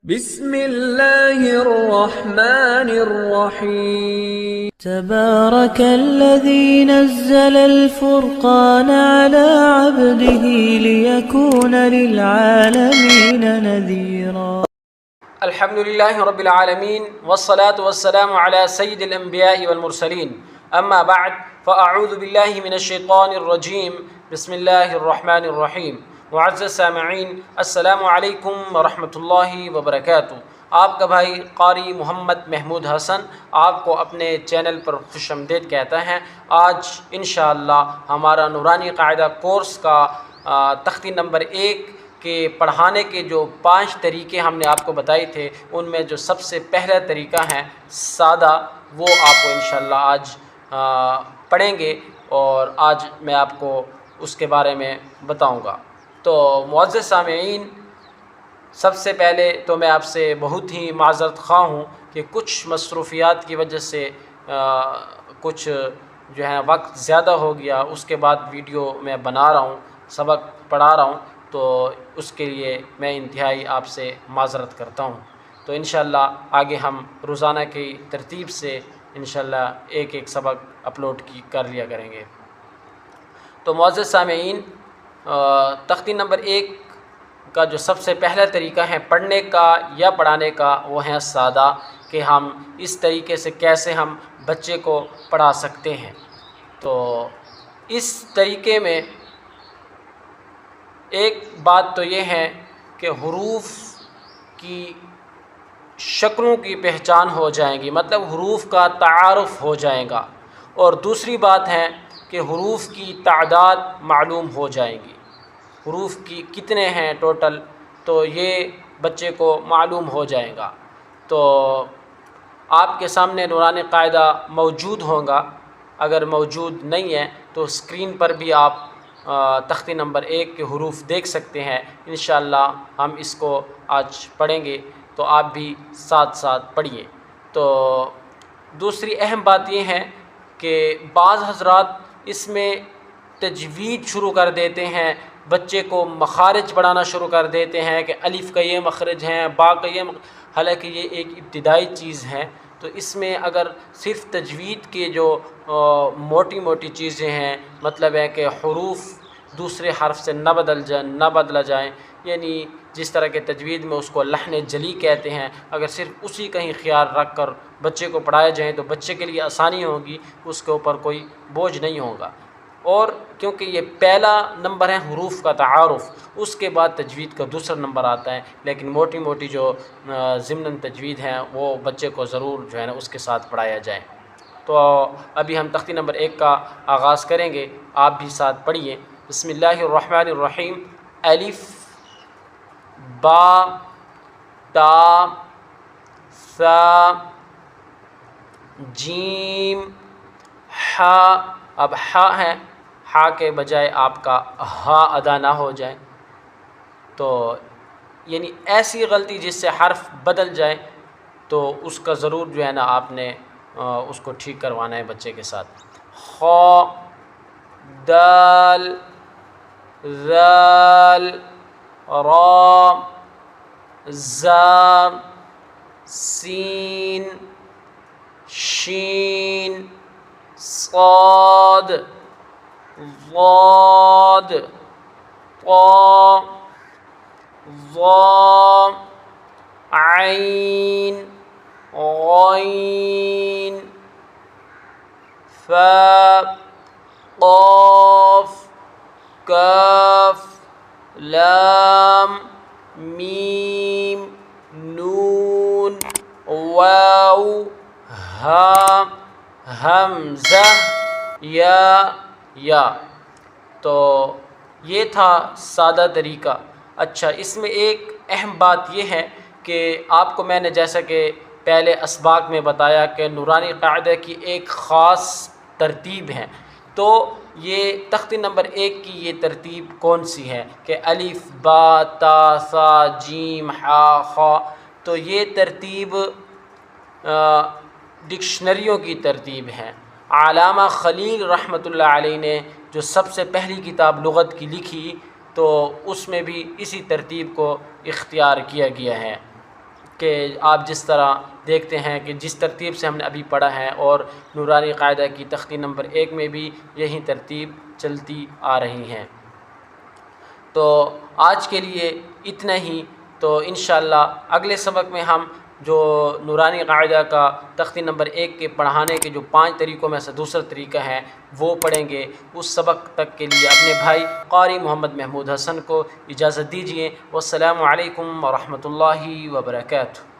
بسم الله الرحمن الرحيم تبارك الذي نزل الفرقان على عبده ليكون للعالمين نذيرا. الحمد لله رب العالمين والصلاة والسلام على سيد الأنبياء والمرسلين أما بعد فأعوذ بالله من الشيطان الرجيم بسم الله الرحمن الرحيم. معزز سامعین السلام علیکم ورحمۃ اللہ وبرکاتہ. آپ کا بھائی قاری محمد محمود حسن آپ کو اپنے چینل پر خوش آمدید کہتا ہے. آج انشاءاللہ ہمارا نورانی قاعدہ کورس کا تختی نمبر 1 کے پڑھانے کے جو 5 طریقے ہم نے آپ کو بتائے تھے ان میں جو سب سے پہلا طریقہ ہے سادہ، وہ آپ کو انشاءاللہ آج پڑھیں گے اور آج میں آپ کو اس کے بارے میں بتاؤں گا. تو معزز سامعین، سب سے پہلے تو میں آپ سے بہت ہی معذرت خواہ ہوں کہ کچھ مصروفیات کی وجہ سے کچھ جو ہے وقت زیادہ ہو گیا. اس کے بعد ویڈیو میں بنا رہا ہوں، سبق پڑھا رہا ہوں، تو اس کے لیے میں انتہائی آپ سے معذرت کرتا ہوں. تو انشاءاللہ آگے ہم روزانہ کی ترتیب سے انشاءاللہ ایک ایک سبق اپلوڈ کر لیا کریں گے. تو معزز سامعین، تختی نمبر 1 کا جو سب سے پہلا طریقہ ہے پڑھنے کا یا پڑھانے کا، وہ ہے سادہ، کہ ہم اس طریقے سے کیسے ہم بچے کو پڑھا سکتے ہیں. تو اس طریقے میں ایک بات تو یہ ہے کہ حروف کی شکلوں کی پہچان ہو جائیں گی، مطلب حروف کا تعارف ہو جائے گا. اور دوسری بات ہے کہ حروف کی تعداد معلوم ہو جائے گی. حروف کی کتنے ہیں ٹوٹل، تو یہ بچے کو معلوم ہو جائے گا. تو آپ کے سامنے نورانی قاعدہ موجود ہوگا، اگر موجود نہیں ہے تو اسکرین پر بھی آپ تختی نمبر 1 کے حروف دیکھ سکتے ہیں. انشاءاللہ ہم اس کو آج پڑھیں گے، تو آپ بھی ساتھ ساتھ پڑھیے. تو دوسری اہم بات یہ ہے کہ بعض حضرات اس میں تجوید شروع کر دیتے ہیں، بچے کو مخارج پڑھانا شروع کر دیتے ہیں کہ الف کا یہ مخرج ہے، با کا یہ حالانکہ یہ ایک ابتدائی چیز ہے. تو اس میں اگر صرف تجوید کے جو موٹی موٹی چیزیں ہیں، مطلب ہے کہ حروف دوسرے حرف سے نہ بدلا جائیں، یعنی جس طرح کے تجوید میں اس کو لحن جلی کہتے ہیں، اگر صرف اسی کا ہی خیال رکھ کر بچے کو پڑھایا جائیں تو بچے کے لیے آسانی ہوگی، اس کے اوپر کوئی بوجھ نہیں ہوگا. اور کیونکہ یہ پہلا نمبر ہے حروف کا تعارف، اس کے بعد تجوید کا دوسرا نمبر آتا ہے. لیکن موٹی موٹی جو ضمن تجوید ہیں وہ بچے کو ضرور جو ہے نا اس کے ساتھ پڑھایا جائے. تو ابھی ہم تختی نمبر 1 کا آغاز کریں گے، آپ بھی ساتھ پڑھیے. بسم اللہ الرحمن الرحیم. الف با تا ثا جیم حا. اب حا ہے، حا کے بجائے آپ کا ہا ادا نہ ہو جائے، تو یعنی ایسی غلطی جس سے حرف بدل جائے تو اس کا ضرور جو ہے نا آپ نے اس کو ٹھیک کروانا ہے بچے کے ساتھ. خا دال ذال را زا سین شین صاد ضاد طا ظا عین غین فا قاف کاف لام میم نون واو ہا حمزہ یا. تو یہ تھا سادہ طریقہ. اچھا، اس میں ایک اہم بات یہ ہے کہ آپ کو میں نے جیسا کہ پہلے اسباق میں بتایا کہ نورانی قاعدہ کی ایک خاص ترتیب ہے. تو یہ تختی نمبر 1 کی یہ ترتیب کون سی ہے کہ الف با تا ثا جیم حا خا. تو یہ ترتیب ڈکشنریوں کی ترتیب ہے. علامہ خلیل رحمۃ اللہ علیہ نے جو سب سے پہلی کتاب لغت کی لکھی تو اس میں بھی اسی ترتیب کو اختیار کیا گیا ہے. کہ آپ جس طرح دیکھتے ہیں کہ جس ترتیب سے ہم نے ابھی پڑھا ہے، اور نورانی قاعدہ کی تختی نمبر 1 میں بھی یہی ترتیب چلتی آ رہی ہیں۔ تو آج کے لیے اتنا ہی، تو انشاءاللہ اگلے سبق میں ہم جو نورانی قاعدہ کا تختی نمبر 1 کے پڑھانے کے جو 5 طریقوں میں سے دوسرا طریقہ ہے وہ پڑھیں گے۔ اس سبق تک کے لیے اپنے بھائی قاری محمد محمود حسن کو اجازت دیجیے۔ والسلام علیکم ورحمۃ اللہ وبرکاتہ۔